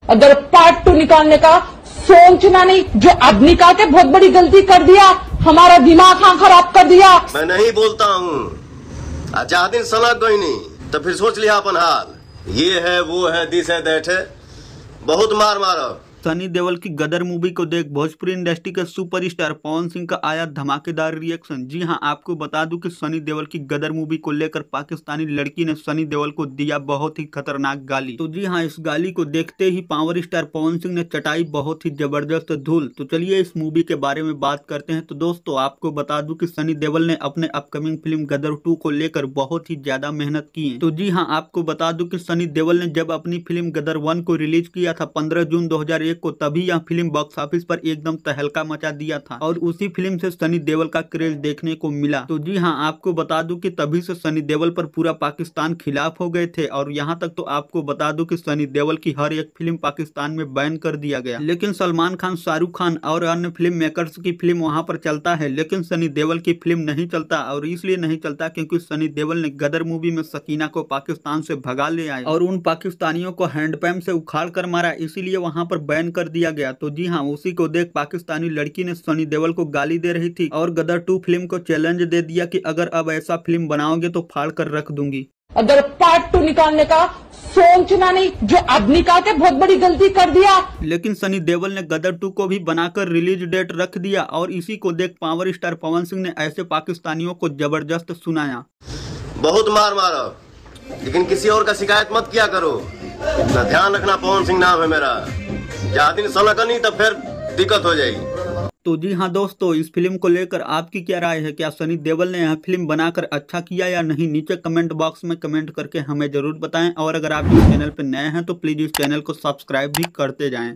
अगर पार्ट 2 निकालने का सोचना नहीं, जो अब निकाल के बहुत बड़ी गलती कर दिया, हमारा दिमाग खराब कर दिया। मैं नहीं बोलता हूँ, आजादी सलग गई नहीं तो फिर सोच लिया अपन हाल। ये है वो है दिस है दैट है, बहुत मार मारो। सनी देओल की गदर मूवी को देख भोजपुरी इंडस्ट्री के सुपरस्टार पवन सिंह का आया धमाकेदार रिएक्शन। जी हां, आपको बता दूं कि सनी देओल की गदर मूवी को लेकर पाकिस्तानी लड़की ने सनी देओल को दिया बहुत ही खतरनाक गाली। तो जी हां, इस गाली को देखते ही पावर स्टार पवन सिंह ने चटाई बहुत ही जबरदस्त धूल। तो चलिए इस मूवी के बारे में बात करते हैं। तो दोस्तों, आपको बता दूं कि सनी देओल ने अपने अपकमिंग फिल्म गदर 2 को लेकर बहुत ही ज्यादा मेहनत की है। तो जी हाँ, आपको बता दूं कि सनी देओल ने जब अपनी फिल्म गदर 1 को रिलीज किया था 15 जून 2001 को, तभी यह फिल्म बॉक्स ऑफिस पर एकदम तहलका मचा दिया था और उसी फिल्म से सनी देओल का क्रेज देखने को मिला। तो जी हाँ, आपको बता दूं कि तभी से सनी देओल पर पूरा पाकिस्तान खिलाफ हो गए थे और यहाँ तक तो आपको बता दूं कि सनी देओल की हर एक फिल्म पाकिस्तान में बैन कर दिया गया। लेकिन सलमान खान, शाहरुख खान और अन्य फिल्म मेकर्स की फिल्म वहाँ पर चलता है, लेकिन सनी देओल की फिल्म नहीं चलता। और इसलिए नहीं चलता क्योंकि सनी देओल ने गदर मूवी में सकीना को पाकिस्तान से भगा ले आए और उन पाकिस्तानियों को हैंडपैम्प से उखाड़ कर मारा, इसीलिए वहाँ पर बैन कर दिया गया। तो जी हाँ, उसी को देख पाकिस्तानी लड़की ने सनी देओल को गाली दे रही थी और गदर 2 फिल्म को चैलेंज दे दिया कि अगर अब ऐसा फिल्म बनाओगे तो फाड़ कर रख दूंगी। अगर पार्ट 2 निकालने का सोचना नहीं, जो अब निकाल के बहुत बड़ी गलती कर दिया। लेकिन सनी देओल ने गदर 2 को भी बनाकर रिलीज डेट रख दिया और इसी को देख पावर स्टार पवन सिंह ने ऐसे पाकिस्तानियों को जबरदस्त सुनाया। बहुत मार मारो, लेकिन किसी और का शिकायत मत किया करो। इतना ध्यान रखना, पवन सिंह नाम है मेरा। दिन सलग नहीं तो फिर दिक्कत हो जाएगी। तो जी हाँ दोस्तों, इस फिल्म को लेकर आपकी क्या राय है? क्या सनी देओल ने यह फिल्म बनाकर अच्छा किया या नहीं? नीचे कमेंट बॉक्स में कमेंट करके हमें जरूर बताएं और अगर आप इस चैनल पर नए हैं तो प्लीज इस चैनल को सब्सक्राइब भी करते जाएं।